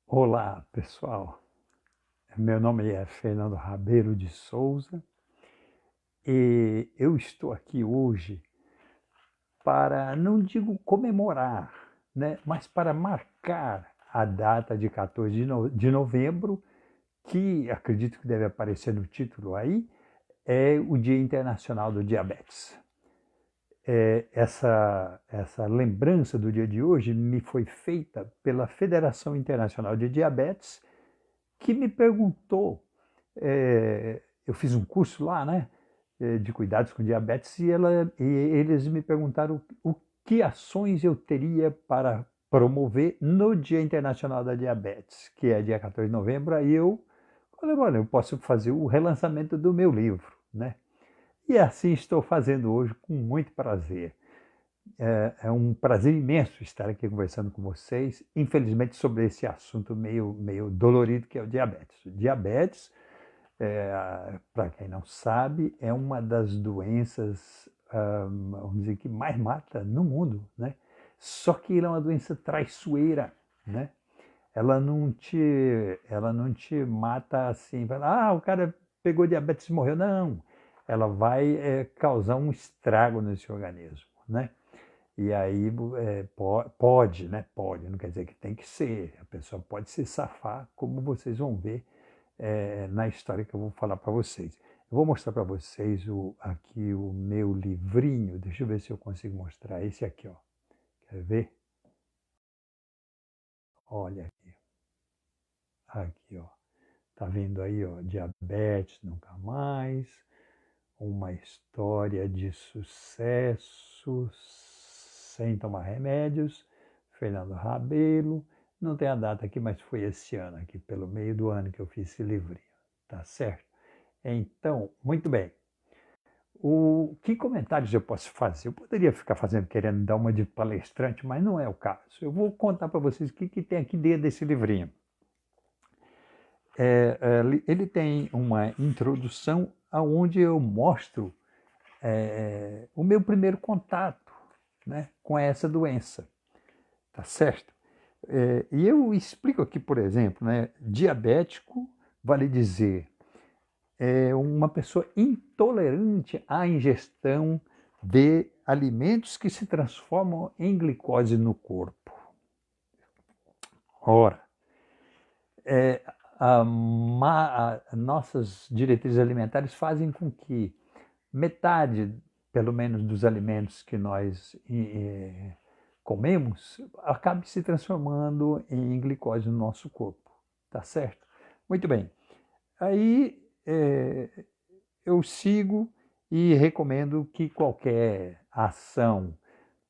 Olá, pessoal. Meu nome é Fernando Rabelo de Souza e eu estou aqui hoje para, não digo comemorar, né, mas para marcar a data de 14 de novembro, que acredito que deve aparecer no título aí, é o Dia Internacional do Diabetes. Essa lembrança do dia de hoje me foi feita pela Federação Internacional de Diabetes, que me perguntou, eu fiz um curso lá, né, de cuidados com diabetes, e eles me perguntaram o que ações eu teria para promover no Dia Internacional da Diabetes, que é dia 14 de novembro, aí eu falei, olha, eu posso fazer o relançamento do meu livro, né? E assim estou fazendo hoje com muito prazer. É um prazer imenso estar aqui conversando com vocês, infelizmente sobre esse assunto meio dolorido que é o diabetes. O diabetes, para quem não sabe, é uma das doenças, vamos dizer, que mais mata no mundo, né? Só que ela é uma doença traiçoeira, né? Ela não te mata assim, o cara pegou diabetes e morreu. Não, ela vai causar um estrago nesse organismo, né? E aí pode, né? Pode, não quer dizer que tem que ser. A pessoa pode se safar, como vocês vão ver na história que eu vou falar para vocês. Eu vou mostrar para vocês aqui o meu livrinho. Deixa eu ver se eu consigo mostrar esse aqui, ó. Quer ver? Olha aqui. Aqui, ó. Tá vendo aí, ó? Diabetes nunca mais. Uma história de sucesso sem tomar remédios. Fernando Rabelo. Não tem a data aqui, mas foi esse ano aqui, pelo meio do ano que eu fiz esse livrinho. Tá certo? Então, muito bem. Que comentários eu posso fazer? Eu poderia ficar querendo dar uma de palestrante, mas não é o caso. Eu vou contar para vocês o que tem aqui dentro desse livrinho. Ele tem uma introdução onde eu mostro o meu primeiro contato, né, com essa doença, tá certo? E eu explico aqui, por exemplo, né, diabético vale dizer uma pessoa intolerante à ingestão de alimentos que se transformam em glicose no corpo. Ora, nossas diretrizes alimentares fazem com que metade, pelo menos, dos alimentos que nós comemos acabe se transformando em glicose no nosso corpo, tá certo? Muito bem. Aí eu sigo e recomendo que qualquer ação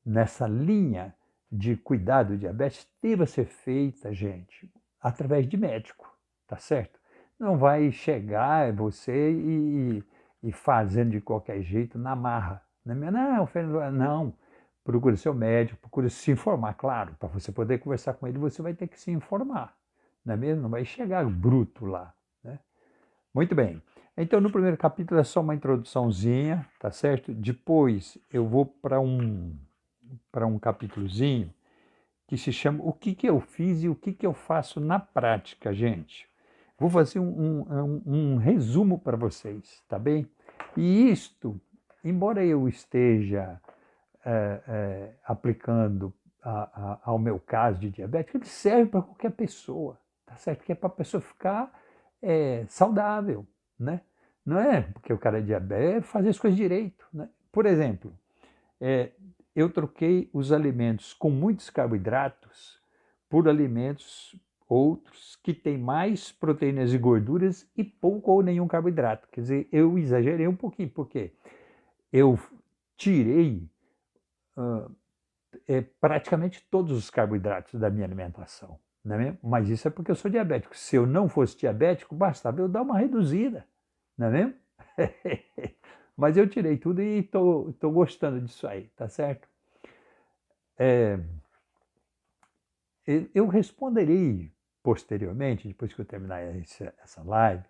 nessa linha de cuidado do diabetes deva ser feita, gente, através de médico, tá certo? Não vai chegar você e fazendo de qualquer jeito na marra. Não, Fernando, não. Procure seu médico, procure se informar, claro. Para você poder conversar com ele, você vai ter que se informar, não é mesmo? Não vai chegar bruto lá, né? Muito bem. Então, no primeiro capítulo é só uma introduçãozinha, tá certo? Depois eu vou para um capítulozinho que se chama O que eu fiz e o que eu faço na prática, gente. Vou fazer um resumo para vocês, tá bem? E isto, embora eu esteja aplicando ao meu caso de diabetes, ele serve para qualquer pessoa, tá certo? Que é para a pessoa ficar saudável, né? Não é porque o cara é diabético, é fazer as coisas direito, né? Por exemplo, eu troquei os alimentos com muitos carboidratos por alimentos outros que têm mais proteínas e gorduras e pouco ou nenhum carboidrato. Quer dizer, eu exagerei um pouquinho, porque eu tirei praticamente todos os carboidratos da minha alimentação. Não é mesmo? Mas isso é porque eu sou diabético. Se eu não fosse diabético, bastava eu dar uma reduzida. Não é mesmo? Mas eu tirei tudo e estou gostando disso aí, tá certo? Eu responderei posteriormente, depois que eu terminar essa live,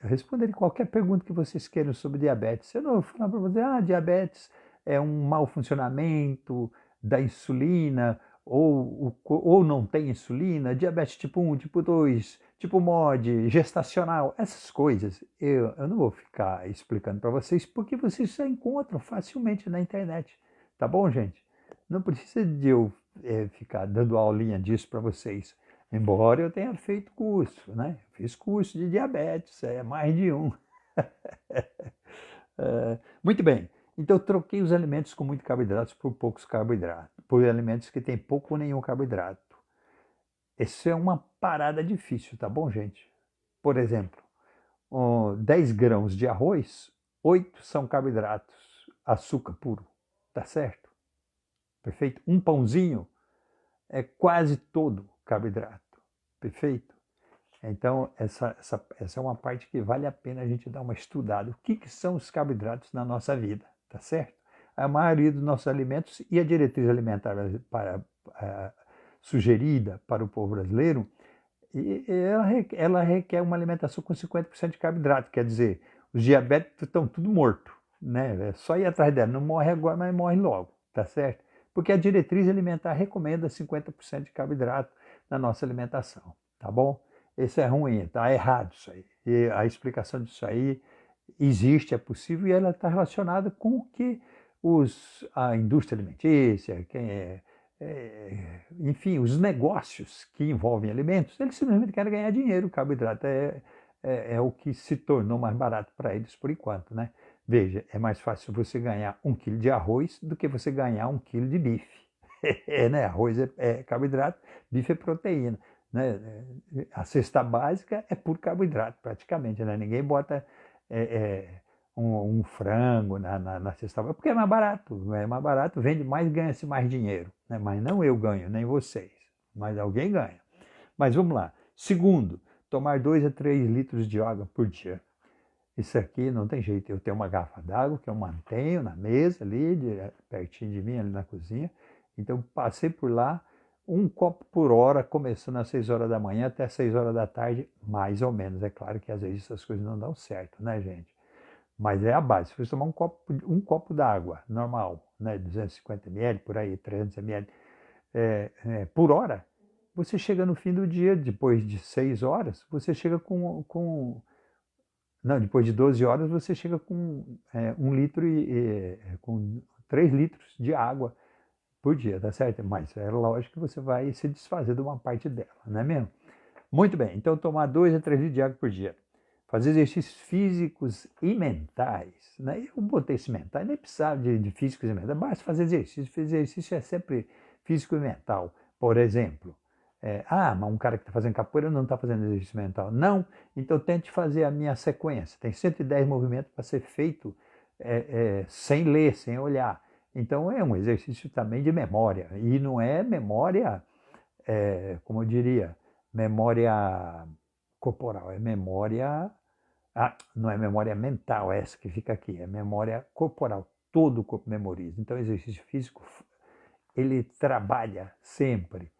eu responderei qualquer pergunta que vocês queiram sobre diabetes. Eu não vou falar para vocês, diabetes é um mau funcionamento da insulina, ou não tem insulina, diabetes tipo 1, tipo 2, tipo MOD, gestacional, essas coisas, eu não vou ficar explicando para vocês, porque vocês já encontram facilmente na internet, tá bom, gente? Não precisa de eu ficar dando aulinha disso para vocês, embora eu tenha feito curso, né? Fiz curso de diabetes, mais de um. Muito bem, então eu troquei os alimentos com muito carboidratos por poucos carboidratos, por alimentos que têm pouco ou nenhum carboidrato. Isso é uma parada difícil, tá bom, gente? Por exemplo, 10 grãos de arroz, 8 são carboidratos, açúcar puro, tá certo? Perfeito? Um pãozinho é quase todo carboidrato, perfeito? Então, essa é uma parte que vale a pena a gente dar uma estudada. O que são os carboidratos na nossa vida, tá certo? A maioria dos nossos alimentos e a diretriz alimentar sugerida para o povo brasileiro, ela requer uma alimentação com 50% de carboidrato, quer dizer, os diabéticos estão tudo morto, né? É só ir atrás dela, não morre agora, mas morre logo, tá certo? Porque a diretriz alimentar recomenda 50% de carboidrato na nossa alimentação, tá bom? Isso é ruim, tá errado isso aí. E a explicação disso aí existe, é possível, e ela está relacionada com o que a indústria alimentícia, enfim, os negócios que envolvem alimentos, eles simplesmente querem ganhar dinheiro. O carboidrato é o que se tornou mais barato para eles por enquanto, né? Veja, é mais fácil você ganhar 1 quilo de arroz do que você ganhar 1 quilo de bife. Né? Arroz é carboidrato, bife é proteína. Né? A cesta básica é puro carboidrato, praticamente. Né? Ninguém bota um frango na cesta básica, porque é mais barato, vende mais, ganha-se mais dinheiro. Né? Mas não eu ganho, nem vocês, mas alguém ganha. Mas vamos lá. Segundo, tomar 2 a 3 litros de água por dia. Isso aqui não tem jeito. Eu tenho uma garrafa d'água que eu mantenho na mesa ali, pertinho de mim, ali na cozinha. Então, passei por lá, 1 copo por hora, começando às 6 horas da manhã até 6 horas da tarde, mais ou menos. É claro que às vezes essas coisas não dão certo, né, gente? Mas é a base. Se você tomar um copo d'água normal, né, 250 ml, por aí, 300 ml, por hora, você chega no fim do dia, depois de 6 horas, você chega não, depois de 12 horas você chega com 1 litro com 3 litros de água por dia, tá certo? Mas é lógico que você vai se desfazer de uma parte dela, não é mesmo? Muito bem, então tomar 2 a 3 litros de água por dia. Fazer exercícios físicos e mentais. Né? Eu botei esse mental, nem precisava de físicos e mentais, basta fazer exercício. Fazer exercício é sempre físico e mental. Por exemplo, mas um cara que está fazendo capoeira não está fazendo exercício mental. Não, então tente fazer a minha sequência. Tem 110 movimentos para ser feito sem ler, sem olhar. Então é um exercício também de memória. E não é memória, como eu diria, memória corporal, é memória. Não é memória mental essa que fica aqui, é memória corporal. Todo o corpo memoriza. Então, o exercício físico, ele trabalha sempre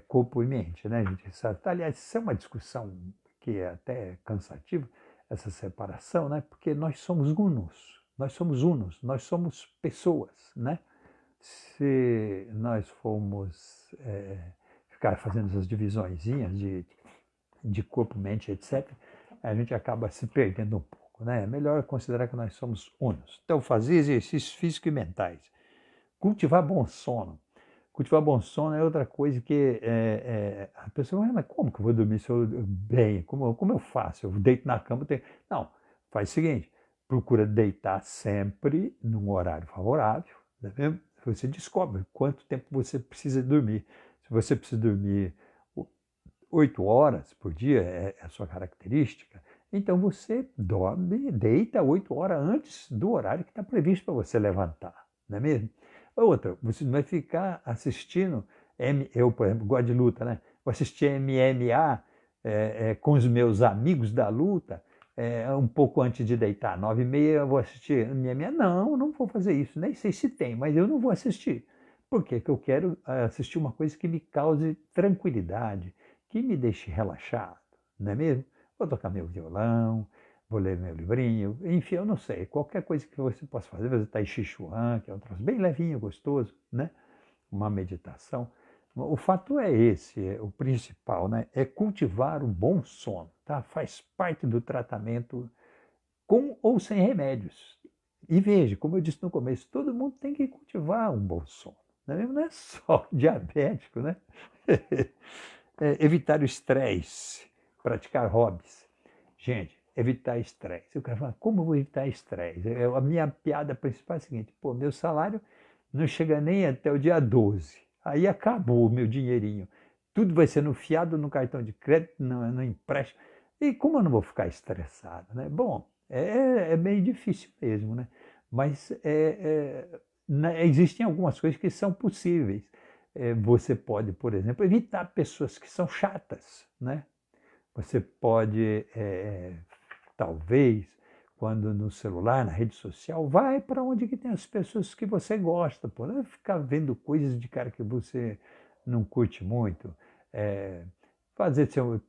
corpo e mente, né, gente? Aliás, isso é uma discussão que é até cansativa, essa separação, né? Porque nós somos unos, nós somos pessoas, né? Se nós formos ficar fazendo essas divisõezinhas de corpo, mente, etc., a gente acaba se perdendo um pouco, né? É melhor considerar que nós somos unos. Então, fazer exercícios físicos e mentais. Cultivar bom sono. Cultivar bom sono é outra coisa que a pessoa fala, mas como que eu vou dormir bem? Como eu faço? Eu deito na cama, Não, faz o seguinte, procura deitar sempre num horário favorável, né? Você descobre quanto tempo você precisa dormir. Se você precisa dormir 8 horas por dia, é a sua característica, então você deita 8 horas antes do horário que está previsto para você levantar, não é mesmo? Outra, você não vai ficar assistindo, eu, por exemplo, gosto de luta, né? Vou assistir MMA com os meus amigos da luta, um pouco antes de deitar, 9h30 eu vou assistir MMA. Não vou fazer isso, nem sei se tem, mas eu não vou assistir. Por quê? Porque eu quero assistir uma coisa que me cause tranquilidade, que me deixe relaxado, não é mesmo? Vou tocar meu violão, vou ler meu livrinho, enfim, eu não sei, qualquer coisa que você possa fazer, fazer Tai Chi Chuan, que é um troço bem levinho, gostoso, né? uma meditação. O fato é esse, o principal, né? É cultivar o bom sono, tá? Faz parte do tratamento com ou sem remédios. E veja, como eu disse no começo, todo mundo tem que cultivar um bom sono. Não é só diabético, né? Evitar o estresse, praticar hobbies. Gente, evitar estresse. O cara fala, como eu vou evitar estresse? A minha piada principal é a seguinte, pô, meu salário não chega nem até o dia 12. Aí acabou o meu dinheirinho. Tudo vai sendo fiado no cartão de crédito, no empréstimo. E como eu não vou ficar estressado, né? Bom, é meio difícil mesmo, né? Mas existem algumas coisas que são possíveis. Você pode, por exemplo, evitar pessoas que são chatas, né? Você pode, talvez, quando no celular, na rede social, vai para onde que tem as pessoas que você gosta, pô. Não ficar vendo coisas de cara que você não curte muito.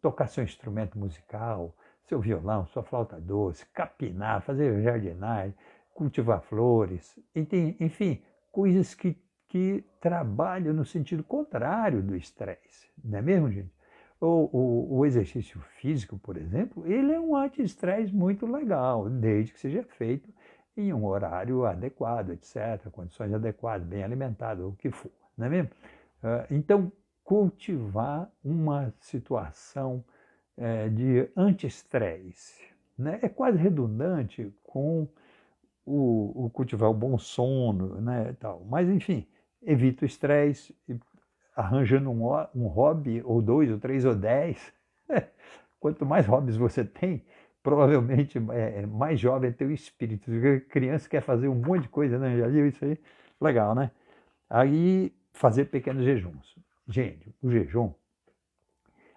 Tocar seu instrumento musical, seu violão, sua flauta doce, capinar, fazer jardinagem, cultivar flores, enfim, coisas que trabalham no sentido contrário do estresse, não é mesmo, gente? O exercício físico, por exemplo, ele é um anti-estresse muito legal, desde que seja feito em um horário adequado, etc., condições adequadas, bem alimentado, o que for, não é mesmo? Então, cultivar uma situação de anti-estresse, né? É quase redundante com o cultivar o bom sono, né, tal. Mas, enfim, evita o estresse, arranjando um hobby, ou 2, ou 3, ou 10. Quanto mais hobbies você tem, provavelmente mais jovem é teu espírito. Criança quer fazer um monte de coisa, né? Já viu isso aí? Legal, né? Aí, fazer pequenos jejuns. Gente, o jejum,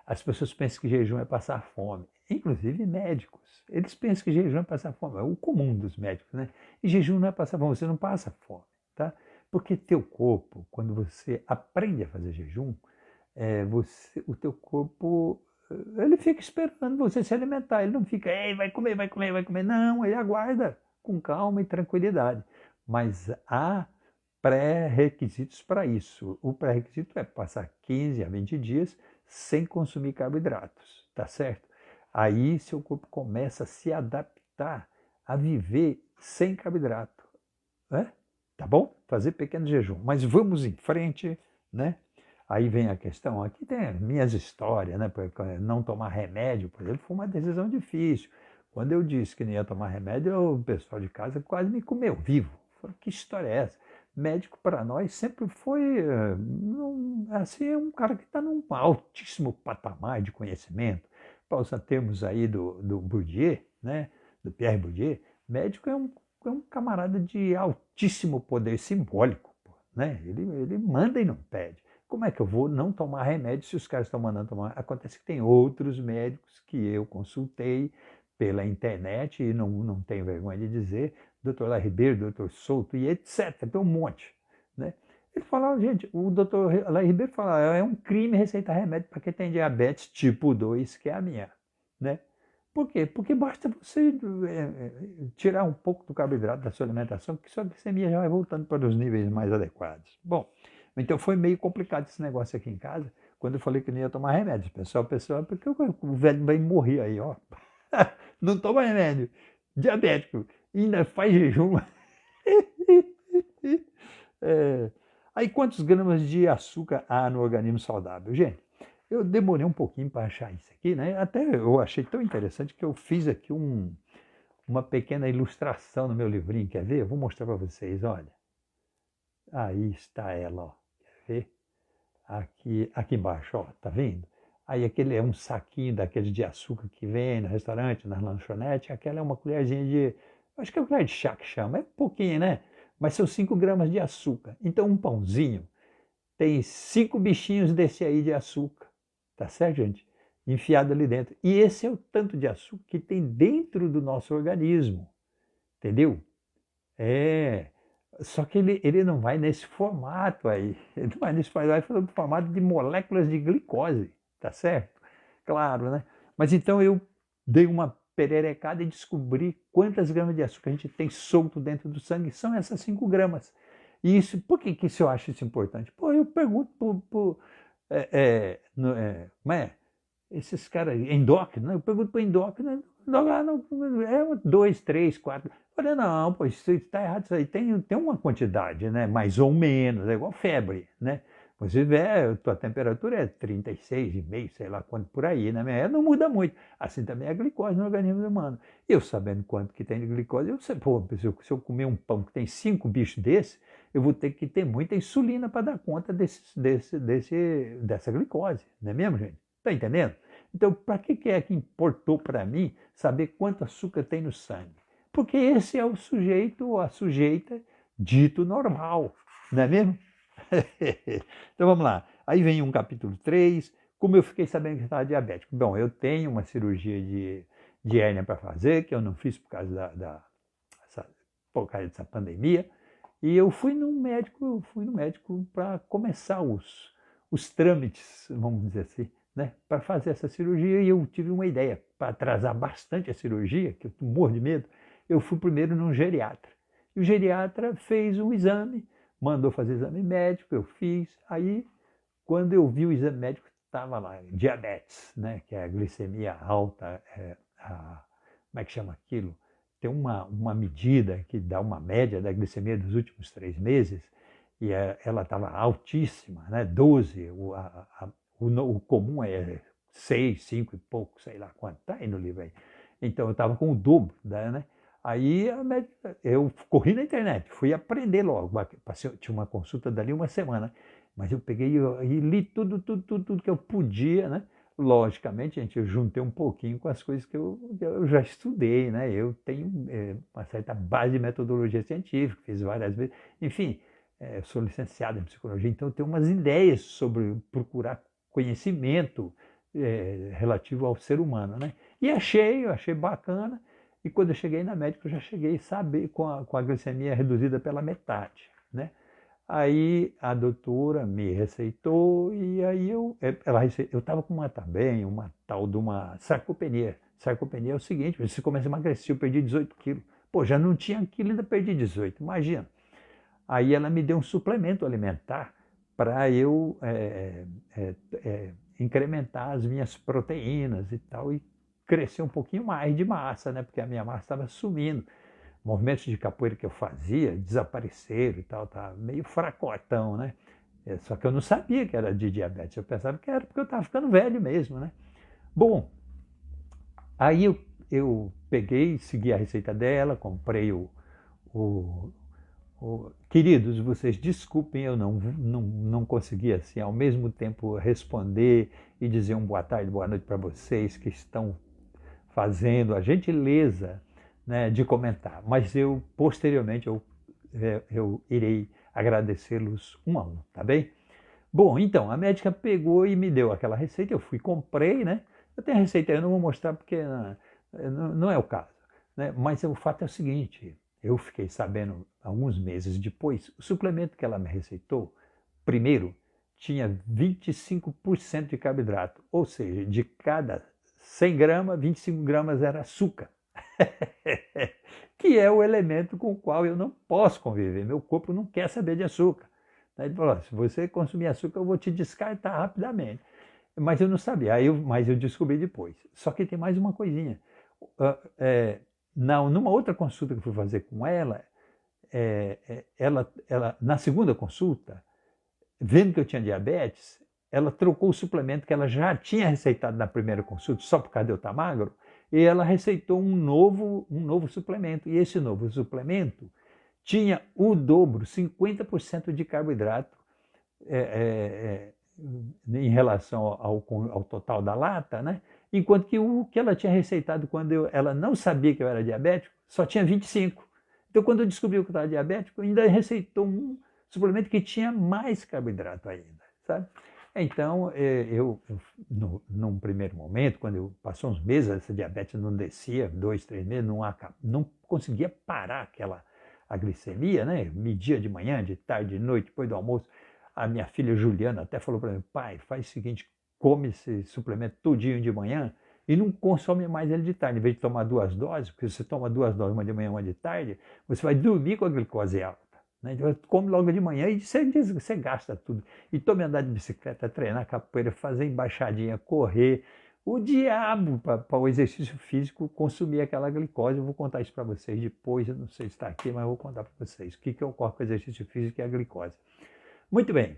as pessoas pensam que jejum é passar fome. Inclusive médicos. Eles pensam que jejum é passar fome. É o comum dos médicos, né? E jejum não é passar fome, você não passa fome, tá? Porque teu corpo, quando você aprende a fazer jejum, o teu corpo, ele fica esperando você se alimentar. Ele não fica, ei, vai comer, vai comer, vai comer. Não, ele aguarda com calma e tranquilidade. Mas há pré-requisitos para isso. O pré-requisito é passar 15 a 20 dias sem consumir carboidratos, tá certo? Aí seu corpo começa a se adaptar a viver sem carboidrato, né? Tá bom? Fazer pequeno jejum. Mas vamos em frente, né? Aí vem a questão, aqui tem minhas histórias, né? Porque não tomar remédio, por exemplo, foi uma decisão difícil. Quando eu disse que não ia tomar remédio, o pessoal de casa quase me comeu vivo. Falei, que história é essa? Médico para nós sempre foi assim, um cara que está num altíssimo patamar de conhecimento. Para usar termos aí do Bourdieu, né? Do Pierre Bourdieu, médico é um camarada de altíssimo poder simbólico, né? Ele manda e não pede. Como é que eu vou não tomar remédio se os caras estão mandando tomar? Acontece que tem outros médicos que eu consultei pela internet e não tenho vergonha de dizer, Dr. Lai Ribeiro, Dr. Souto e etc. Tem um monte, né? Ele fala, gente, o Dr. Lai Ribeiro fala, é um crime receitar remédio para quem tem diabetes tipo 2, que é a minha, né? Por quê? Porque basta você tirar um pouco do carboidrato da sua alimentação, que sua glicemia já vai voltando para os níveis mais adequados. Bom, então foi meio complicado esse negócio aqui em casa, quando eu falei que não ia tomar remédio. Pessoal, porque o velho vai morrer aí, ó. Não toma remédio, diabético, ainda faz jejum. Aí quantos gramas de açúcar há no organismo saudável? Gente, eu demorei um pouquinho para achar isso aqui, né? Até eu achei tão interessante que eu fiz aqui uma pequena ilustração no meu livrinho. Quer ver? Eu vou mostrar para vocês, olha. Aí está ela, ó. Quer ver? Aqui embaixo, ó, tá vendo? Aí aquele é um saquinho daqueles de açúcar que vem no restaurante, na lanchonete. Aquela é uma colherzinha acho que é uma colher de chá que chama, é pouquinho, né? Mas são 5 gramas de açúcar. Então um pãozinho tem 5 bichinhos desse aí de açúcar, tá certo, gente? Enfiado ali dentro. E esse é o tanto de açúcar que tem dentro do nosso organismo, entendeu? Só que ele não vai nesse formato aí. Ele não vai nesse formato, vai no formato de moléculas de glicose, tá certo? Claro, né? Mas então eu dei uma pererecada e descobri quantas gramas de açúcar a gente tem solto dentro do sangue. São essas 5 gramas. E isso, por que, que eu acho isso importante? Pô, eu pergunto como é? Esses caras, endócrino, né? Eu pergunto para o endócrino, lá é 2, 3, 4. Eu falei, não, pô, isso está errado, isso aí tem uma quantidade, né? Mais ou menos, é igual febre, né? Você vê, a tua temperatura é 36,5, sei lá quanto por aí, né? Não muda muito. Assim também é a glicose no organismo humano. Eu sabendo quanto que tem de glicose, eu sei, pô, se eu comer um pão que tem 5 bichos desses, eu vou ter que ter muita insulina para dar conta dessa glicose, não é mesmo, gente? Está entendendo? Então, para que é que importou para mim saber quanto açúcar tem no sangue? Porque esse é o sujeito ou a sujeita dito normal, não é mesmo? Então vamos lá. Aí vem um capítulo 3. Como eu fiquei sabendo que eu estava diabético? Bom, eu tenho uma cirurgia de hérnia para fazer, que eu não fiz por causa por causa dessa pandemia. E eu fui no médico para começar os trâmites, vamos dizer assim, né, para fazer essa cirurgia. E eu tive uma ideia, para atrasar bastante a cirurgia, que eu morro de medo, eu fui primeiro num geriatra. E o geriatra fez um exame, mandou fazer exame médico, eu fiz. Aí, quando eu vi o exame médico, estava lá, diabetes, né, que é a glicemia alta, como é que chama aquilo? Tem uma medida que dá uma média da glicemia dos últimos 3 meses, e ela estava altíssima, né, 12, o comum é 6, 5 e pouco, sei lá quanto, está aí no livro aí. Então eu estava com o dobro, né? Aí eu corri na internet, fui aprender logo. Tinha uma consulta dali uma semana, mas eu peguei e li tudo que eu podia, né? Logicamente, gente, eu juntei um pouquinho com as coisas que eu já estudei, né? Eu tenho uma certa base de metodologia científica, fiz várias vezes. Enfim, eu sou licenciado em psicologia, então eu tenho umas ideias sobre procurar conhecimento relativo ao ser humano, né? E eu achei bacana. E quando eu cheguei na médica, eu já cheguei a saber com a glicemia reduzida pela metade, né? Aí a doutora me receitou e aí eu estava com uma tal de uma sarcopenia. Sarcopenia é o seguinte, você começa a emagrecer, eu perdi 18 quilos. Pô, já não tinha quilo, ainda perdi 18, imagina. Aí ela me deu um suplemento alimentar para eu incrementar as minhas proteínas e tal, e crescer um pouquinho mais de massa, né? Porque a minha massa estava sumindo. Movimentos de capoeira que eu fazia desapareceram e tal, tá meio fracotão, né? Só que eu não sabia que era de diabetes, eu pensava que era porque eu estava ficando velho mesmo, né? Bom, aí eu peguei, segui a receita dela, comprei queridos, vocês desculpem, eu não consegui assim ao mesmo tempo responder e dizer um boa tarde, boa noite para vocês que estão fazendo a gentileza, né, de comentar, mas posteriormente eu irei agradecê-los um a um, tá bem? Bom, então, a médica pegou e me deu aquela receita, eu fui, comprei, né? Eu tenho a receita aí, eu não vou mostrar porque não é o caso, né? Mas o fato é o seguinte, eu fiquei sabendo alguns meses depois, o suplemento que ela me receitou, primeiro, tinha 25% de carboidrato, ou seja, de cada 100 gramas, 25 gramas era açúcar. Que é o elemento com o qual eu não posso conviver. Meu corpo não quer saber de açúcar. Ele falou, se você consumir açúcar, eu vou te descartar rapidamente. Mas eu não sabia, mas eu descobri depois. Só que tem mais uma coisinha. Numa outra consulta que eu fui fazer com ela, na segunda consulta, vendo que eu tinha diabetes, ela trocou o suplemento que ela já tinha receitado na primeira consulta, só por causa de eu estar magro, e ela receitou um novo suplemento. E esse novo suplemento tinha o dobro, 50% de carboidrato em relação ao total da lata, né? Enquanto que o que ela tinha receitado quando ela não sabia que eu era diabético, só tinha 25. Então, quando eu descobri que eu estava diabético, ainda receitou um suplemento que tinha mais carboidrato ainda, sabe? Então, num primeiro momento, quando eu passou uns meses, essa diabetes não descia, 2, 3 meses, não conseguia parar a glicemia, né? Media de manhã, de tarde, de noite, depois do almoço. A minha filha Juliana até falou para mim, pai, faz o seguinte, come esse suplemento todinho de manhã e não consome mais ele de tarde. Em vez de tomar 2 doses, porque você toma 2 doses, uma de manhã e uma de tarde, você vai dormir com a glicose alta, né? Então, come logo de manhã e você gasta tudo. E tome andar de bicicleta, treinar capoeira, fazer embaixadinha, correr. O diabo para o exercício físico consumir aquela glicose. Eu vou contar isso para vocês depois, eu não sei se está aqui, mas eu vou contar para vocês o que ocorre com o exercício físico e a glicose. Muito bem,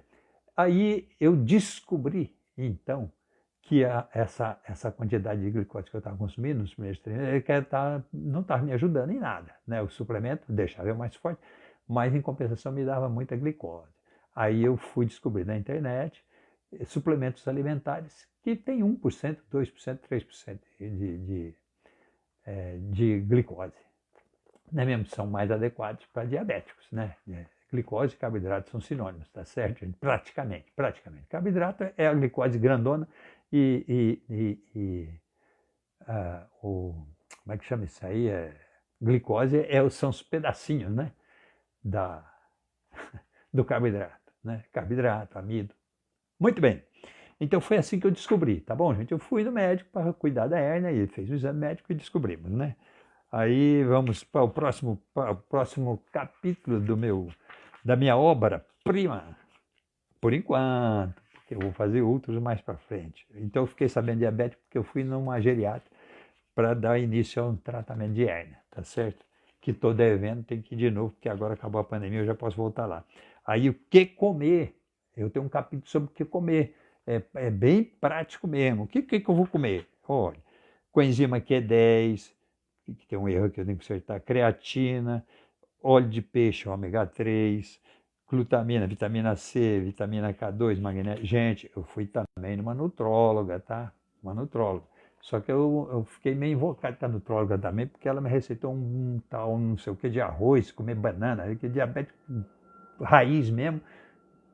aí eu descobri, então, que essa quantidade de glicose que eu estava consumindo nos primeiros treinos não estava me ajudando em nada, né? O suplemento deixava eu mais forte, mas em compensação me dava muita glicose. Aí eu fui descobrir na internet suplementos alimentares que tem 1%, 2%, 3% de glicose. Não é mesmo? São mais adequados para diabéticos, né? Glicose e carboidrato são sinônimos, tá certo, gente? Praticamente. Carboidrato é a glicose grandona como é que chama isso aí? Glicose são os pedacinhos, né? Do carboidrato, né? Carboidrato, amido. Muito bem. Então foi assim que eu descobri, tá bom, gente? Eu fui no médico para cuidar da hérnia e ele fez o exame médico e descobrimos, né? Aí vamos para o próximo capítulo da minha obra-prima, por enquanto, porque eu vou fazer outros mais para frente. Então eu fiquei sabendo diabético porque eu fui numa geriatra para dar início a um tratamento de hérnia, tá certo? Que estou devendo, tem que ir de novo, porque agora acabou a pandemia, eu já posso voltar lá. Aí o que comer? Eu tenho um capítulo sobre o que comer. É bem prático mesmo. O que eu vou comer? Olha, coenzima Q10, que tem um erro que eu tenho que acertar, creatina, óleo de peixe, ômega 3, glutamina, vitamina C, vitamina K2, magnésio. Gente, eu fui também numa nutróloga, tá? Uma nutróloga. Só que eu fiquei meio invocado com a nutróloga também, porque ela me receitou um tal, não sei o que, de arroz, comer banana, que diabético raiz mesmo,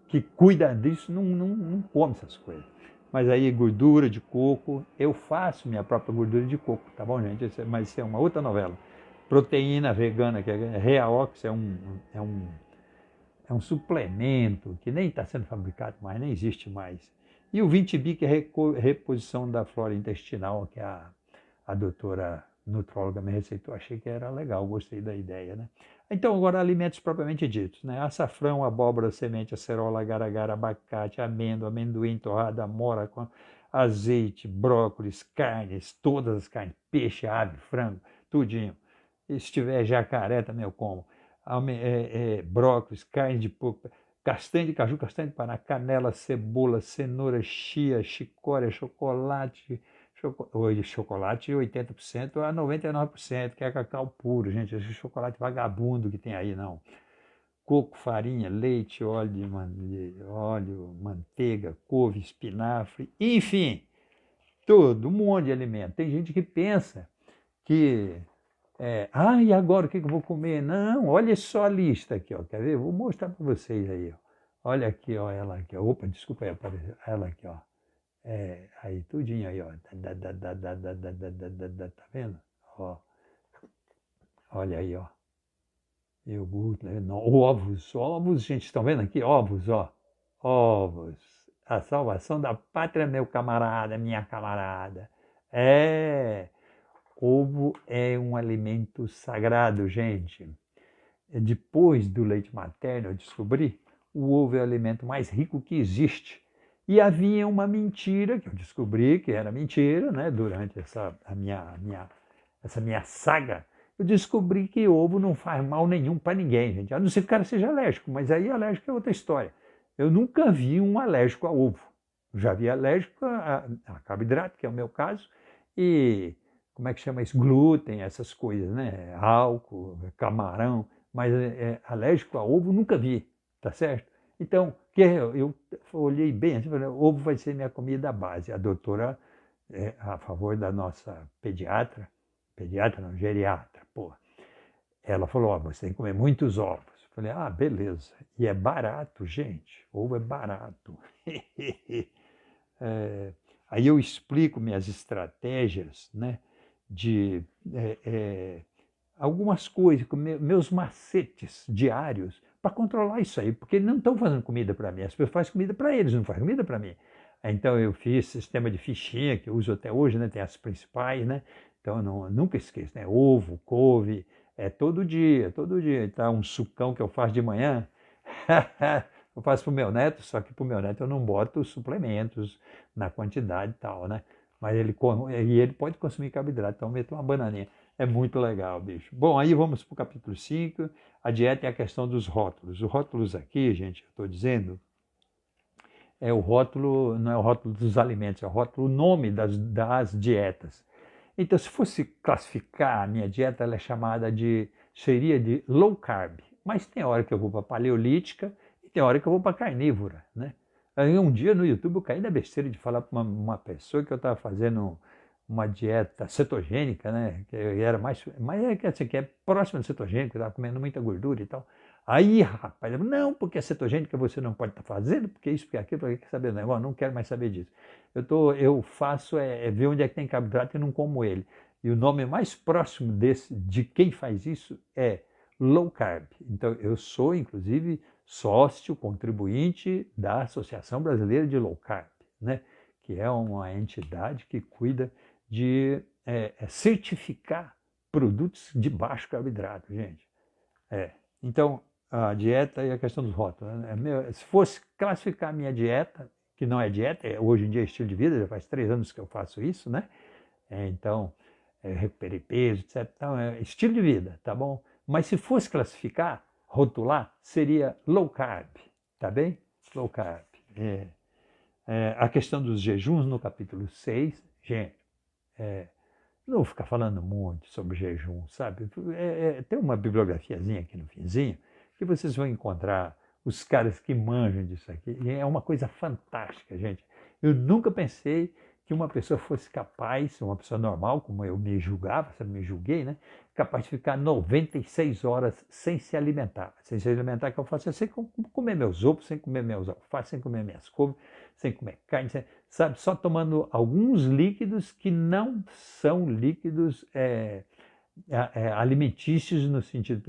que cuida disso, não come essas coisas. Mas aí gordura de coco, eu faço minha própria gordura de coco, tá bom, gente? Mas isso é uma outra novela. Proteína vegana, que é Reaox, é um suplemento que nem está sendo fabricado mais, nem existe mais. E o 20B, que é reposição da flora intestinal, que a doutora nutróloga me receitou, achei que era legal, gostei da ideia, né? Então, agora alimentos propriamente ditos, né? Açafrão, abóbora, semente, acerola, agar-agar, abacate, amêndoa, amendoim, torrada, amora, com azeite, brócolis, carnes, todas as carnes, peixe, ave, frango, tudinho. E se tiver jacaré também eu como. Brócolis, carne de porco, castanha de caju, castanha de paraná, canela, cebola, cenoura, chia, chicória, chocolate 80% a 99%, que é cacau puro, gente, esse chocolate vagabundo que tem aí, não. Coco, farinha, leite, óleo, manteiga, couve, espinafre, enfim, todo um monte de alimento. Tem gente que pensa que, e agora o que eu vou comer? Não, olha só a lista aqui, ó, quer ver? Vou mostrar para vocês aí, ó. Olha aqui, ó, ela aqui, ó. Opa, desculpa aí, ela aqui, ó. Aí tudinho aí, ó. Tá vendo? Ó. Olha aí, ó. Iogurte, ovos, gente, estão vendo aqui? Ovos, ó. Ovos. A salvação da pátria, meu camarada, minha camarada. Ovo é um alimento sagrado, gente. Depois do leite materno, eu descobri, o ovo é o alimento mais rico que existe. E havia uma mentira, que eu descobri que era mentira, né? Durante essa minha saga, eu descobri que ovo não faz mal nenhum para ninguém, gente. A não ser que o cara seja alérgico, mas aí alérgico é outra história. Eu nunca vi um alérgico a ovo. Eu já vi alérgico a carboidrato, que é o meu caso, e como é que chama isso? Glúten, essas coisas, né? Álcool, camarão, mas alérgico a ovo nunca vi, tá certo? Então, eu olhei bem assim, falei, ovo vai ser minha comida base. A doutora, a favor da nossa pediatra não, geriatra, pô. Ela falou, você tem que comer muitos ovos. Eu falei, beleza. E é barato, gente. Ovo é barato. Aí eu explico minhas estratégias, né, de algumas coisas, meus macetes diários para controlar isso aí, porque eles não estão fazendo comida para mim, as pessoas fazem comida para eles, não fazem comida para mim. Então eu fiz sistema de fichinha, que eu uso até hoje, né, tem as principais, né, então eu nunca esqueço, né, ovo, couve, É todo dia, todo dia. Então, um sucão que eu faço de manhã, eu faço para o meu neto, só que para o meu neto eu não boto suplementos na quantidade e tal, né? Mas ele pode consumir carboidrato, então eu meto uma bananinha. É muito legal, bicho. Bom, aí vamos para o capítulo 5. A dieta é a questão dos rótulos. Os rótulos aqui, gente, eu estou dizendo, é o rótulo, não é o rótulo dos alimentos, é o rótulo, o nome das dietas. Então, se fosse classificar a minha dieta, ela é chamada seria de low carb. Mas tem hora que eu vou para paleolítica e tem hora que eu vou para carnívora, né? Aí um dia no YouTube eu caí na besteira de falar para uma pessoa que eu estava fazendo uma dieta cetogênica, né? Que era mas é que assim, que é próxima de cetogênica, eu estava comendo muita gordura e tal. Aí, rapaz, não, porque a cetogênica você não pode estar fazendo, porque isso, porque aquilo, porque quer saber do negócio, não quero mais saber disso. Eu faço ver onde é que tem carboidrato e não como ele. E o nome mais próximo de quem faz isso é low carb. Então, eu sou, inclusive, sócio, contribuinte da Associação Brasileira de Low Carb, né? Que é uma entidade que cuida de certificar produtos de baixo carboidrato, gente. Então, a dieta e a questão dos rótulos. Né? Se fosse classificar a minha dieta, que não é dieta, hoje em dia é estilo de vida, já faz 3 anos que eu faço isso, né? Então, recuperei peso, etc. Então, é estilo de vida, tá bom? Mas se fosse classificar, rotular, seria low carb, tá bem? Low carb. A questão dos jejuns no capítulo 6, gente, não vou ficar falando muito sobre jejum, sabe? Tem uma bibliografiazinha aqui no finzinho que vocês vão encontrar os caras que manjam disso aqui. E é uma coisa fantástica, gente. Eu nunca pensei que uma pessoa fosse capaz, uma pessoa normal, como eu me julgava, sempre me julguei, né? Capaz de ficar 96 horas sem se alimentar. Sem se alimentar, que eu faço sem comer meus ovos, sem comer meus alfaces, sem comer minhas couves, sem comer carne, sabe? Só tomando alguns líquidos que não são líquidos alimentícios no sentido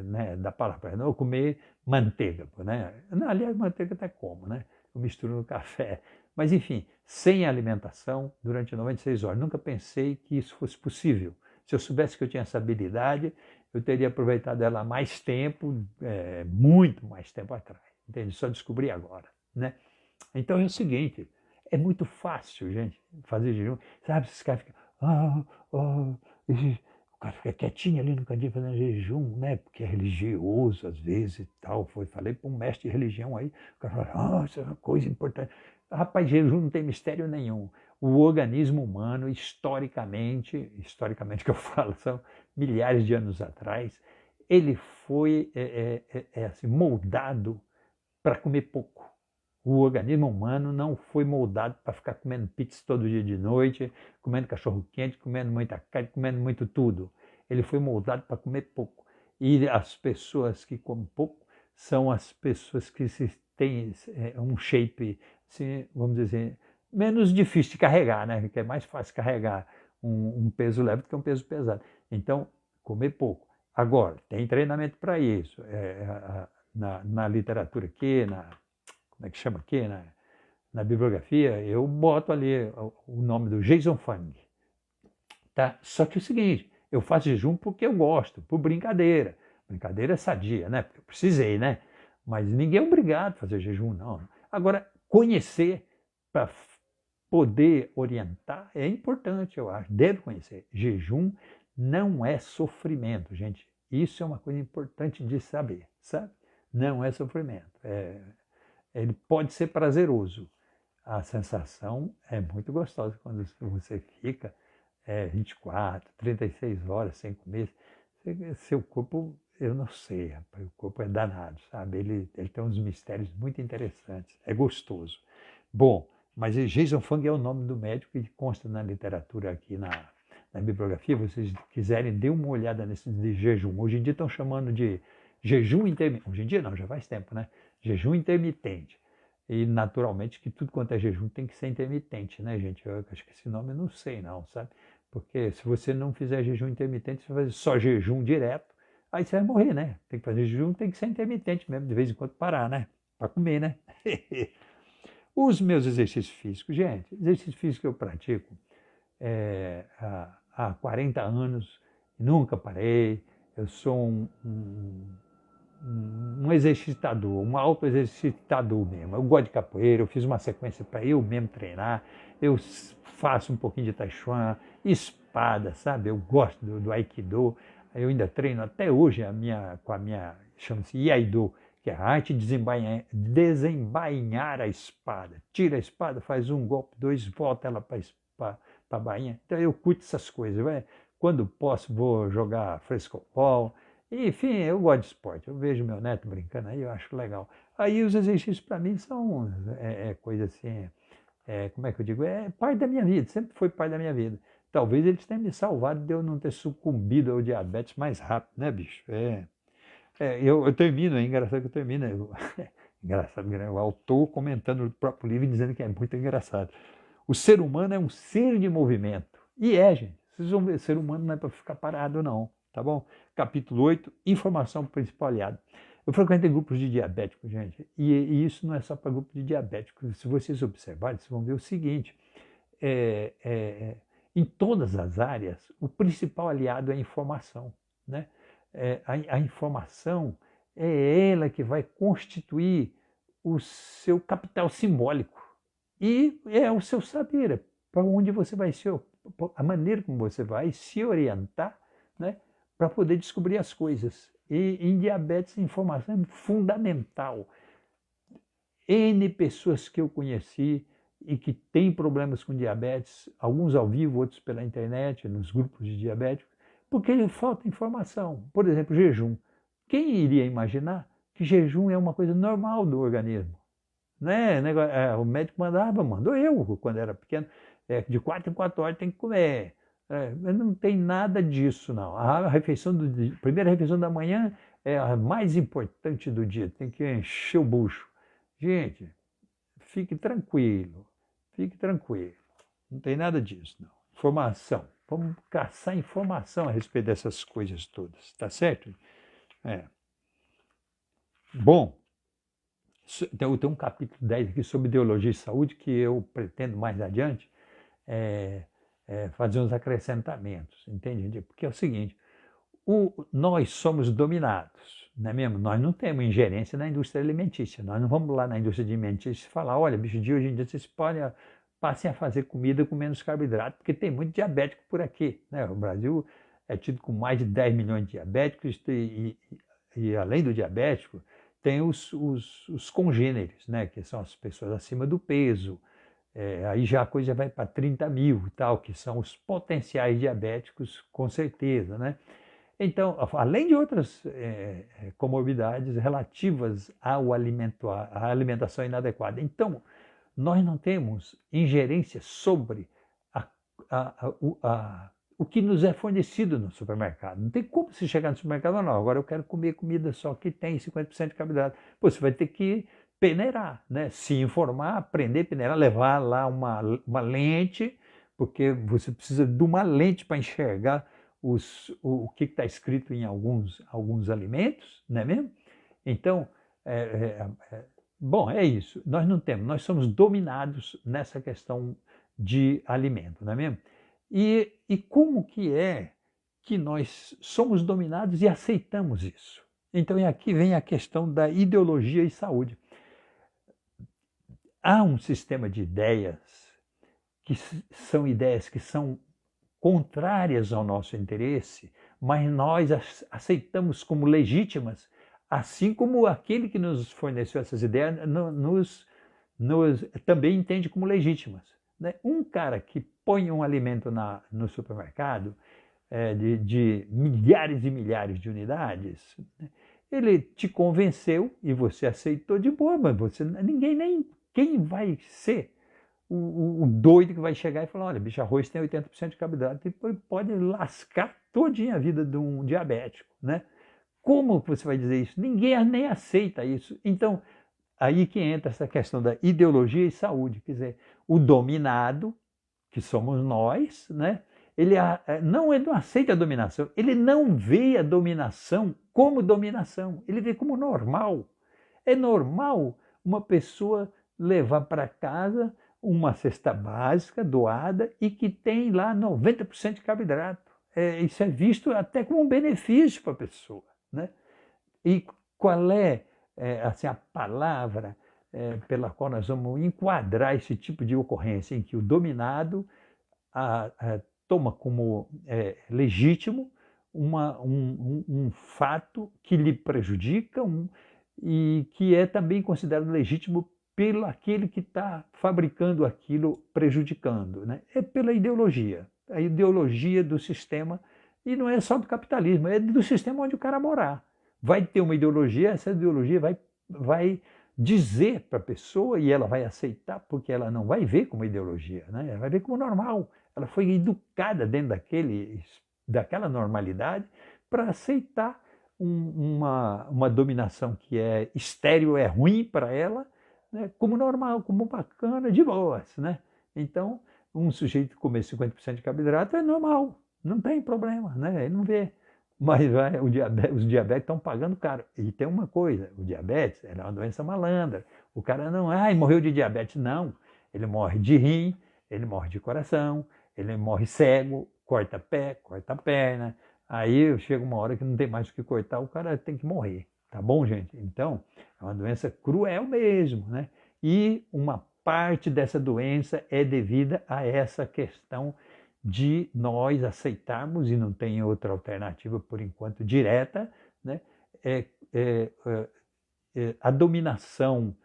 né, da palavra. Não comer manteiga, né? Não, aliás, manteiga até como, né? Eu misturo no café. Mas, enfim, sem alimentação durante 96 horas. Nunca pensei que isso fosse possível. Se eu soubesse que eu tinha essa habilidade, eu teria aproveitado ela há mais tempo, muito mais tempo atrás. Entende? Só descobri agora, né? Então é o seguinte, é muito fácil, gente, fazer jejum. Sabe, esses caras ficam... o cara fica quietinho ali no cantinho fazendo jejum, né? Porque é religioso às vezes e tal. Falei para um mestre de religião aí, o cara fala, isso é uma coisa importante. Rapaz, jejum não tem mistério nenhum. O organismo humano, historicamente que eu falo, são milhares de anos atrás, ele foi assim, moldado para comer pouco. O organismo humano não foi moldado para ficar comendo pizza todo dia de noite, comendo cachorro quente, comendo muita carne, comendo muito tudo. Ele foi moldado para comer pouco. E as pessoas que comem pouco são as pessoas que têm um shape, assim, vamos dizer, menos difícil de carregar, né? Que é mais fácil carregar um peso leve do que um peso pesado. Então, comer pouco. Agora, tem treinamento para isso. Na literatura aqui, como é que chama aqui, na bibliografia, eu boto ali o nome do Jason Fung. Tá? Só que é o seguinte, eu faço jejum porque eu gosto, por brincadeira. Brincadeira sadia, né? Porque eu precisei, né? Mas ninguém é obrigado a fazer jejum, não. Agora, conhecer para poder orientar é importante, eu acho. Deve conhecer. Jejum não é sofrimento, gente. Isso é uma coisa importante de saber, sabe? Não é sofrimento. Ele pode ser prazeroso. A sensação é muito gostosa quando você fica 24, 36 horas sem comer. Seu corpo, eu não sei, rapaz, o corpo é danado, sabe? Ele tem uns mistérios muito interessantes, é gostoso. Bom, mas Jason Fung é o nome do médico que consta na literatura aqui na bibliografia. Vocês quiserem, dê uma olhada nesse de jejum. Hoje em dia estão chamando de jejum intermitente. Hoje em dia não, já faz tempo, né? Jejum intermitente. E naturalmente que tudo quanto é jejum tem que ser intermitente, né, gente? Eu acho que esse nome eu não sei não, sabe? Porque se você não fizer jejum intermitente, você vai fazer só jejum direto, aí você vai morrer, né? Tem que fazer jejum, tem que ser intermitente mesmo, de vez em quando parar, né? Para comer, né? Os meus exercícios físicos, gente, exercício físico que eu pratico há 40 anos, nunca parei. Eu sou um exercitador, um auto-exercitador mesmo. Eu gosto de capoeira, eu fiz uma sequência para eu mesmo treinar, eu faço um pouquinho de tai chuan, espada, sabe? Eu gosto do aikido, eu ainda treino até hoje com a minha, chama-se iaido, que é a arte de desembainhar a espada. Tira a espada, faz um golpe, dois, volta ela para a bainha. Então eu curto essas coisas. Quando posso, vou jogar frescobol. Enfim, eu gosto de esporte. Eu vejo meu neto brincando aí, eu acho legal. Aí os exercícios para mim são coisa assim, como é que eu digo? É parte da minha vida, sempre foi parte da minha vida. Talvez eles tenham me salvado de eu não ter sucumbido ao diabetes mais rápido, né, bicho? Eu termino, é engraçado que eu termino. Engraçado, o autor comentando no próprio livro dizendo que é muito engraçado. O ser humano é um ser de movimento. E gente. Vocês vão ver, ser humano não é para ficar parado, não. Tá bom? Capítulo 8, informação para o principal aliado. Eu frequentei grupos de diabéticos, gente, e isso não é só para grupos de diabéticos. Se vocês observarem, vocês vão ver o seguinte: em todas as áreas, o principal aliado é a informação, né? A informação é ela que vai constituir o seu capital simbólico e é o seu saber, para onde você vai a maneira como você vai se orientar, né, para poder descobrir as coisas. E em diabetes, a informação é fundamental. N pessoas que eu conheci e que têm problemas com diabetes, alguns ao vivo, outros pela internet, nos grupos de diabéticos, porque falta informação. Por exemplo, jejum. Quem iria imaginar que jejum é uma coisa normal do organismo? Né? O médico mandou eu, quando era pequeno, de 4 em 4 horas tem que comer. Não tem nada disso, não. A primeira refeição da manhã é a mais importante do dia, tem que encher o bucho. Gente, fique tranquilo, não tem nada disso, não. Informação, vamos caçar informação a respeito dessas coisas todas, tá certo? Bom, eu tenho um capítulo 10 aqui sobre ideologia e saúde que eu pretendo mais adiante fazer uns acrescentamentos, entende? Porque é o seguinte, nós somos dominados, não é mesmo? Nós não temos ingerência na indústria alimentícia, nós não vamos lá na indústria alimentícia e falar, olha, bicho, de hoje em dia vocês passem a fazer comida com menos carboidrato, porque tem muito diabético por aqui, né? O Brasil é tido com mais de 10 milhões de diabéticos e além do diabético, tem os congêneres, né, que são as pessoas acima do peso. Aí já a coisa vai para 30 mil e tal, que são os potenciais diabéticos, com certeza, né? Então, além de outras comorbidades relativas à alimentação inadequada. Então, nós não temos ingerência sobre o que nos é fornecido no supermercado. Não tem como você chegar no supermercado e não, agora eu quero comer comida só que tem 50% de carboidrato. Pô, você vai ter que peneirar, né? Se informar, aprender a peneirar, levar lá uma lente, porque você precisa de uma lente para enxergar o que está escrito em alguns alimentos, não é mesmo? Então, bom, é isso. Nós não temos, nós somos dominados nessa questão de alimento, não é mesmo? E como que é que nós somos dominados e aceitamos isso? Então aqui vem a questão da ideologia e saúde. Há um sistema de ideias que são contrárias ao nosso interesse, mas nós aceitamos como legítimas, assim como aquele que nos forneceu essas ideias também entende como legítimas. Né? Um cara que põe um alimento no supermercado de milhares e milhares de unidades, né? Ele te convenceu e você aceitou de boa, mas quem vai ser o doido que vai chegar e falar, olha, bicho, arroz tem 80% de carboidrato, e pode lascar todinha a vida de um diabético, né? Como você vai dizer isso? Ninguém nem aceita isso. Então, aí que entra essa questão da ideologia e saúde, quer dizer, o dominado, que somos nós, né? Ele não aceita a dominação, ele não vê a dominação como dominação, ele vê como normal. É normal uma pessoa levar para casa uma cesta básica doada e que tem lá 90% de carboidrato. isso é visto até como um benefício para a pessoa, né? E qual assim, a palavra pela qual nós vamos enquadrar esse tipo de ocorrência em que o dominado toma como legítimo um fato que lhe prejudica e que é também considerado legítimo pelo aquele que está fabricando aquilo, prejudicando, né? É pela ideologia, a ideologia do sistema, e não é só do capitalismo, é do sistema onde o cara morar. Vai ter uma ideologia, essa ideologia vai dizer para a pessoa, e ela vai aceitar, porque ela não vai ver como ideologia, né? Ela vai ver como normal. Ela foi educada dentro daquela normalidade para aceitar uma dominação que é estéril, é ruim para ela, né, como normal, como bacana, de boas, né? Então, um sujeito comer 50% de carboidrato é normal, não tem problema, né? Ele não vê. Mas os diabéticos estão pagando caro. E tem uma coisa, o diabetes é uma doença malandra. O cara não, morreu de diabetes. Não, ele morre de rim, ele morre de coração, ele morre cego, corta pé, corta perna. Aí chega uma hora que não tem mais o que cortar, o cara tem que morrer. Tá bom, gente? Então, é uma doença cruel mesmo, né? E uma parte dessa doença é devida a essa questão de nós aceitarmos, e não tem outra alternativa por enquanto direta, né? A dominação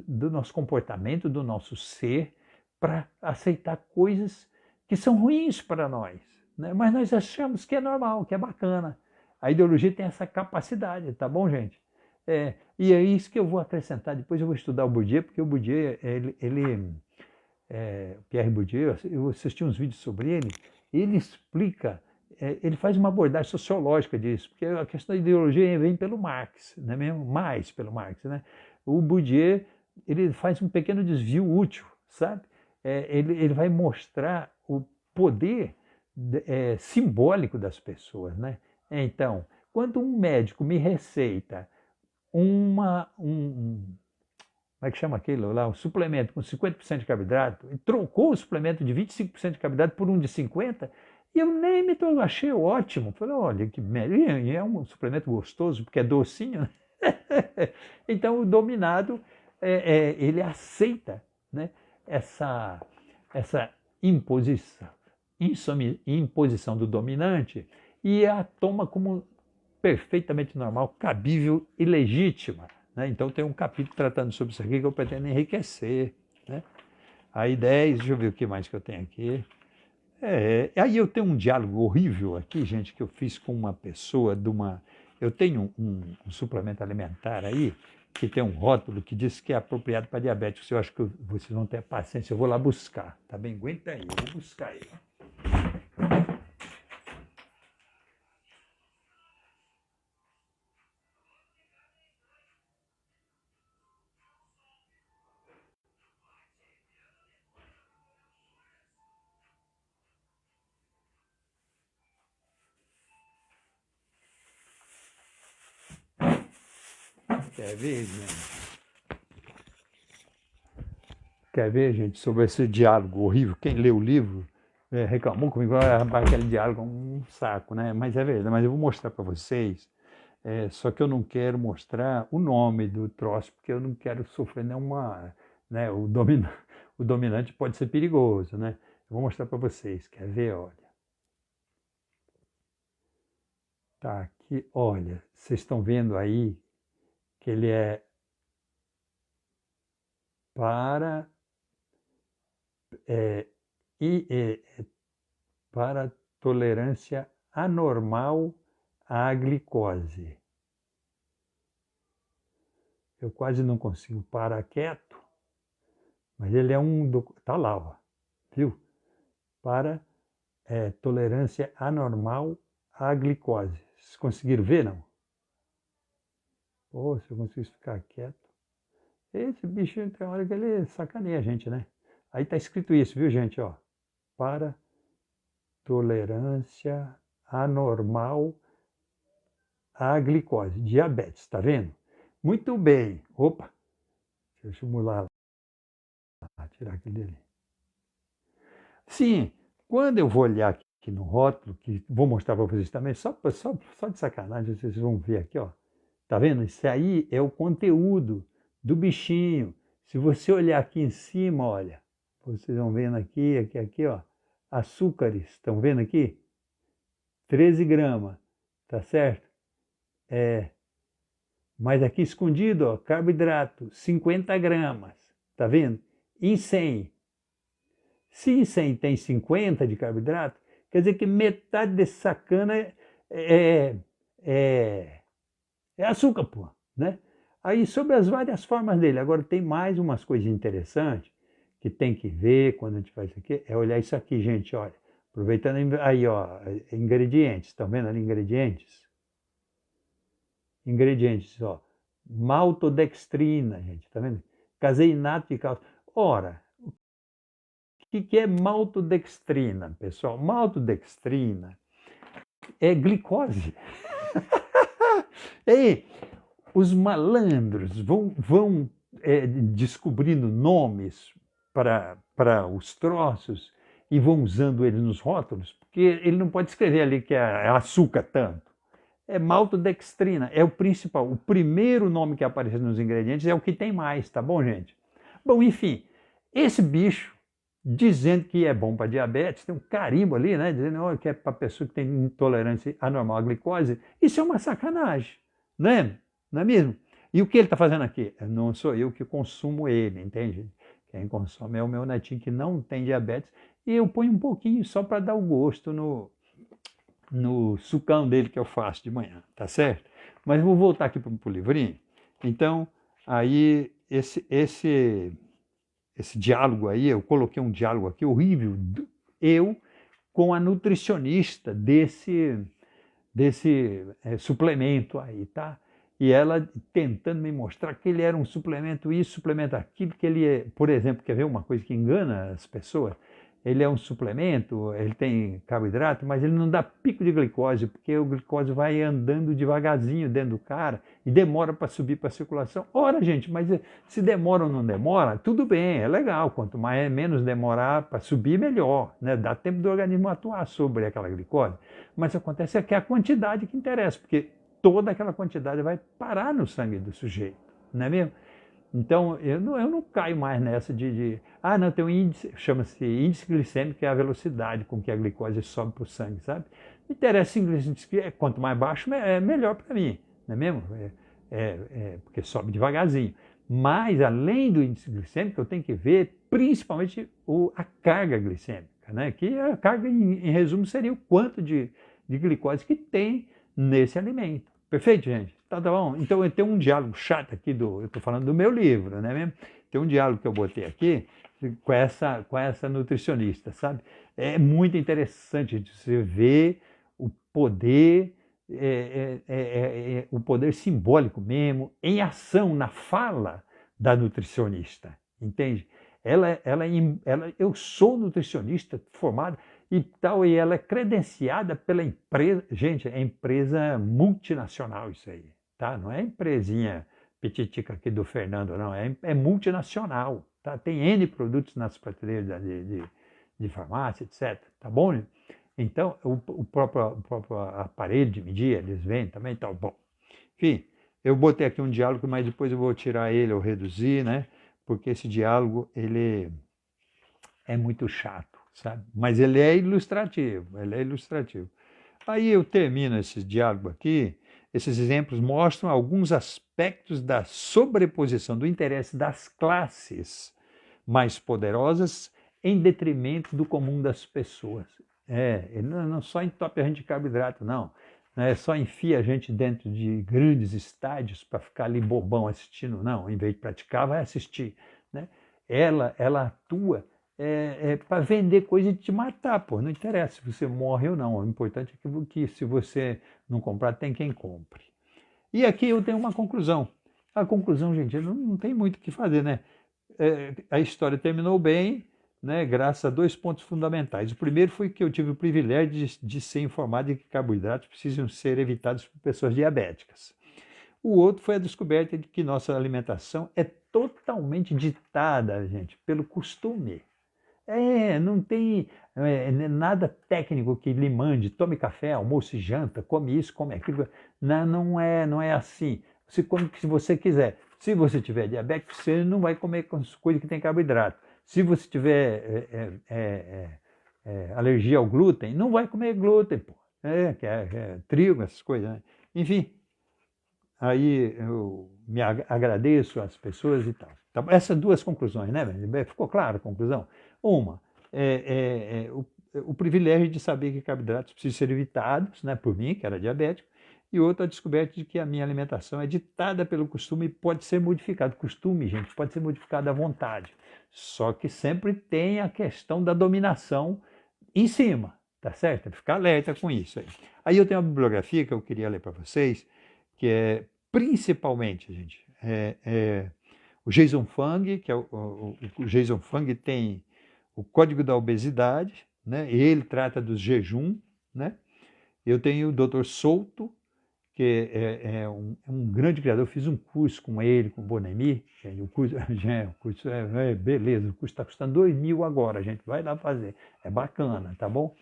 do nosso comportamento, do nosso ser, para aceitar coisas que são ruins para nós, né? Mas nós achamos que é normal, que é bacana. A ideologia tem essa capacidade, tá bom, gente? E é isso que eu vou acrescentar. Depois eu vou estudar o Bourdieu, porque o Bourdieu, Pierre Bourdieu, eu assisti uns vídeos sobre ele explica, ele faz uma abordagem sociológica disso, porque a questão da ideologia vem pelo Marx, não é mesmo? Mais pelo Marx, né? O Bourdieu, ele faz um pequeno desvio útil, sabe? Ele vai mostrar o poder simbólico das pessoas, né? Então, quando um médico me receita como é que chama aquilo lá? Um suplemento com 50% de carboidrato, e trocou o suplemento de 25% de carboidrato por um de 50%, e eu nem me achei ótimo. Falei, olha, que merda. E é um suplemento gostoso, porque é docinho, né? Então, o dominado, ele aceita, né, essa imposição do dominante e a toma como perfeitamente normal, cabível e legítima, né? Então tem um capítulo tratando sobre isso aqui que eu pretendo enriquecer, né? Aí 10, deixa eu ver o que mais que eu tenho aqui. Aí eu tenho um diálogo horrível aqui, gente, que eu fiz com uma pessoa Eu tenho um suplemento alimentar aí, que tem um rótulo que diz que é apropriado para diabéticos. Eu acho que vocês vão ter paciência, eu vou lá buscar, tá bem? Aguenta aí, eu vou buscar ele. Quer ver, gente? Quer ver, gente, sobre esse diálogo horrível? Quem lê o livro reclamou comigo, aquele diálogo é um saco, né? Mas é verdade, mas eu vou mostrar para vocês. Só que eu não quero mostrar o nome do troço, porque eu não quero sofrer nenhuma... Né? O dominante pode ser perigoso, né? Eu vou mostrar para vocês, quer ver? Olha. Tá aqui, olha, vocês estão vendo aí que ele é para... para tolerância anormal à glicose. Eu quase não consigo parar quieto, mas ele é tá lá, ó, viu? Para tolerância anormal à glicose. Vocês conseguiram ver, não? Se eu conseguisse ficar quieto. Esse bichinho tem hora que ele sacaneia a gente, né? Aí tá escrito isso, viu, gente? Ó, para tolerância anormal à glicose, diabetes, tá vendo? Muito bem. Opa, deixa eu mular lá, tirar aquele dele. Sim, quando eu vou olhar aqui no rótulo, que vou mostrar para vocês também, só de sacanagem, vocês vão ver aqui, ó. Tá vendo? Isso aí é o conteúdo do bichinho. Se você olhar aqui em cima, olha, vocês vão vendo aqui, ó, açúcares, estão vendo aqui? 13 gramas, tá certo? Mas aqui escondido, ó, carboidrato, 50 gramas, tá vendo? Em 100. Se em 100 tem 50 de carboidrato, quer dizer que metade desse sacana é, é, é açúcar, pô, né? Aí, sobre as várias formas dele, agora tem mais umas coisas interessantes que tem que ver quando a gente faz isso aqui, é olhar isso aqui, gente, olha. Aproveitando aí, ó, ingredientes, estão vendo ali ingredientes? Ingredientes, ó, maltodextrina, gente, tá vendo? Caseinato de cálcio. Ora, o que é maltodextrina, pessoal? Maltodextrina é glicose. E os malandros vão descobrindo nomes para os troços e vão usando ele nos rótulos, porque ele não pode escrever ali que é açúcar tanto. É maltodextrina, é o principal. O primeiro nome que aparece nos ingredientes é o que tem mais, tá bom, gente? Bom, enfim, esse bicho, dizendo que é bom para diabetes, tem um carimbo ali, né? Dizendo que é para pessoa que tem intolerância anormal à glicose. Isso é uma sacanagem, né? Não é mesmo? E o que ele está fazendo aqui? Não sou eu que consumo ele, entende? Quem consome é o meu netinho que não tem diabetes. E eu ponho um pouquinho só para dar o gosto no sucão dele que eu faço de manhã, tá certo? Mas vou voltar aqui para o livrinho. Então, aí, esse diálogo aí, eu coloquei um diálogo aqui horrível, eu com a nutricionista desse suplemento aí, tá? E ela tentando me mostrar que ele era um suplemento isso, suplemento aquilo, que ele é, por exemplo, quer ver uma coisa que engana as pessoas? Ele é um suplemento, ele tem carboidrato, mas ele não dá pico de glicose, porque o glicose vai andando devagarzinho dentro do cara e demora para subir para a circulação. Ora, gente, mas se demora ou não demora, tudo bem, é legal. Quanto menos demorar para subir, melhor, né? Dá tempo do organismo atuar sobre aquela glicose. Mas acontece que é a quantidade que interessa, porque toda aquela quantidade vai parar no sangue do sujeito, não é mesmo? Então, eu não caio mais nessa não, tem um índice, chama-se índice glicêmico, que é a velocidade com que a glicose sobe para o sangue, sabe? Me interessa índice quanto mais baixo, é melhor para mim, não é mesmo? Porque sobe devagarzinho. Mas, além do índice glicêmico, eu tenho que ver principalmente a carga glicêmica, né? Que a carga, em resumo, seria o quanto de glicose que tem nesse alimento. Perfeito, gente? Tá bom? Então, tem um diálogo chato aqui eu estou falando do meu livro, né mesmo? Tem um diálogo que eu botei aqui com essa nutricionista, sabe? É muito interessante de você ver o poder, o poder simbólico mesmo, em ação, na fala da nutricionista, entende? Eu sou nutricionista formado e tal, e ela é credenciada pela empresa, gente, é empresa multinacional isso aí, tá? Não é empresinha petitica aqui do Fernando, não, é multinacional, tá? Tem N produtos nas prateleiras de farmácia, etc, tá bom? Então, o próprio aparelho de medir, eles vêm também, tá bom. Enfim, eu botei aqui um diálogo, mas depois eu vou tirar ele ou reduzir, né? Porque esse diálogo, ele é muito chato, sabe? Mas ele é ilustrativo, Aí eu termino esse diálogo aqui, esses exemplos mostram alguns aspectos da sobreposição do interesse das classes mais poderosas em detrimento do comum das pessoas. Ele não só entope a gente de carboidrato, não. Não é só enfia a gente dentro de grandes estádios para ficar ali bobão assistindo, não. Em vez de praticar, vai assistir, né? Ela atua para vender coisa e te matar, pô. Não interessa se você morre ou não. O importante é que se você não comprar, tem quem compre. E aqui eu tenho uma conclusão. A conclusão, gente, não tem muito o que fazer, né? A história terminou bem, né, graças a dois pontos fundamentais. O primeiro foi que eu tive o privilégio de ser informado de que carboidratos precisam ser evitados por pessoas diabéticas. O outro foi a descoberta de que nossa alimentação é totalmente ditada, gente, pelo costume. Não tem nada técnico que lhe mande, tome café, almoço e janta, come isso, come aquilo. Não é assim. Você come o que você quiser. Se você tiver diabetes, você não vai comer coisas que tem carboidrato. Se você tiver alergia ao glúten, não vai comer glúten, pô. Que é trigo, essas coisas, né? Enfim, aí eu me agradeço às pessoas e tal. Tá, essas duas conclusões, né? Ficou clara a conclusão? Uma, o privilégio de saber que carboidratos precisam ser evitados, né, por mim, que era diabético, e outra, a descoberta de que a minha alimentação é ditada pelo costume e pode ser modificado. Costume, gente, pode ser modificado à vontade. Só que sempre tem a questão da dominação em cima, tá certo? Ficar alerta com isso aí. Aí eu tenho uma bibliografia que eu queria ler para vocês, que é principalmente, gente, o Jason Fung, que é o Jason Fung tem o Código da Obesidade, né? Ele trata dos jejum, né? Eu tenho o Dr. Souto, que é um grande criador. Eu fiz um curso com ele, com o Bonemi. O curso, beleza, o curso está custando 2.000 agora, gente. Vai lá fazer. É bacana, tá bom?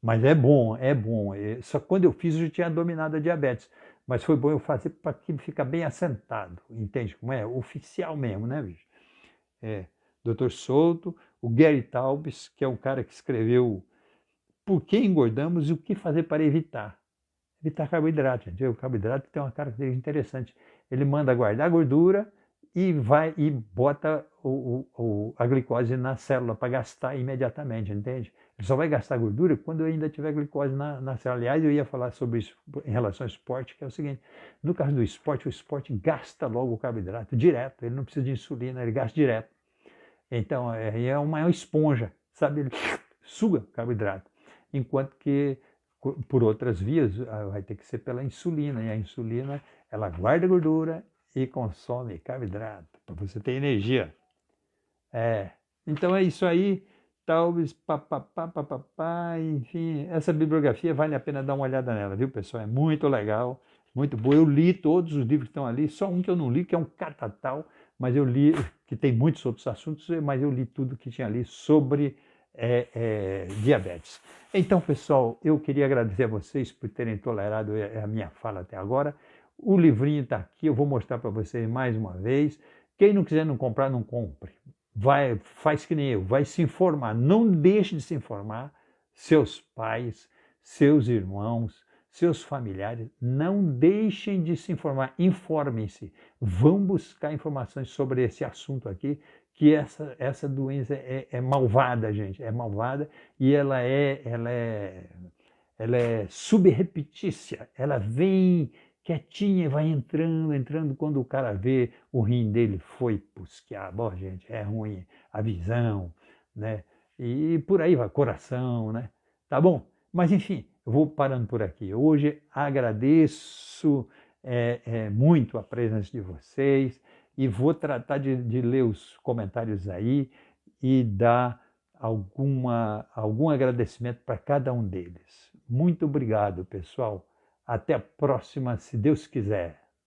Mas é bom, é bom. Só que quando eu fiz, eu já tinha dominado a diabetes. Mas foi bom eu fazer para que ficar bem assentado. Entende como é? Oficial mesmo, né, bicho? Dr. Souto, o Gary Taubes, que é um cara que escreveu Por que engordamos e o que fazer para evitar. Evitar carboidrato, gente. O carboidrato tem uma característica interessante. Ele manda guardar a gordura e vai e bota a glicose na célula para gastar imediatamente, entende? Ele só vai gastar gordura quando ainda tiver glicose na célula. Aliás, eu ia falar sobre isso em relação ao esporte, que é o seguinte: no caso do esporte, o esporte gasta logo o carboidrato direto. Ele não precisa de insulina, ele gasta direto. Então, é uma esponja, sabe? Ele suga carboidrato. Enquanto que por outras vias, vai ter que ser pela insulina, e a insulina, ela guarda gordura e consome carboidrato, para você ter energia. Então é isso aí, talvez, enfim, essa bibliografia vale a pena dar uma olhada nela, viu, pessoal? É muito legal, muito boa. Eu li todos os livros que estão ali, só um que eu não li, que é um catatal, mas eu li, que tem muitos outros assuntos, mas eu li tudo que tinha ali sobre diabetes. Então, pessoal, eu queria agradecer a vocês por terem tolerado a minha fala até agora. O livrinho está aqui, eu vou mostrar para vocês mais uma vez. Quem não quiser não comprar, não compre. Faz que nem eu, vai se informar. Não deixe de se informar. Seus pais, seus irmãos, seus familiares, não deixem de se informar. Informem-se. Vão buscar informações sobre esse assunto aqui, que essa doença é malvada, gente, é malvada, e ela é subrepetícia, ela vem quietinha, vai entrando, quando o cara vê, o rim dele foi pros quiabos, gente, é ruim, a visão, né, e por aí vai, coração, né, tá bom? Mas enfim, eu vou parando por aqui. Hoje agradeço muito a presença de vocês, e vou tratar de ler os comentários aí e dar algum agradecimento para cada um deles. Muito obrigado, pessoal. Até a próxima, se Deus quiser.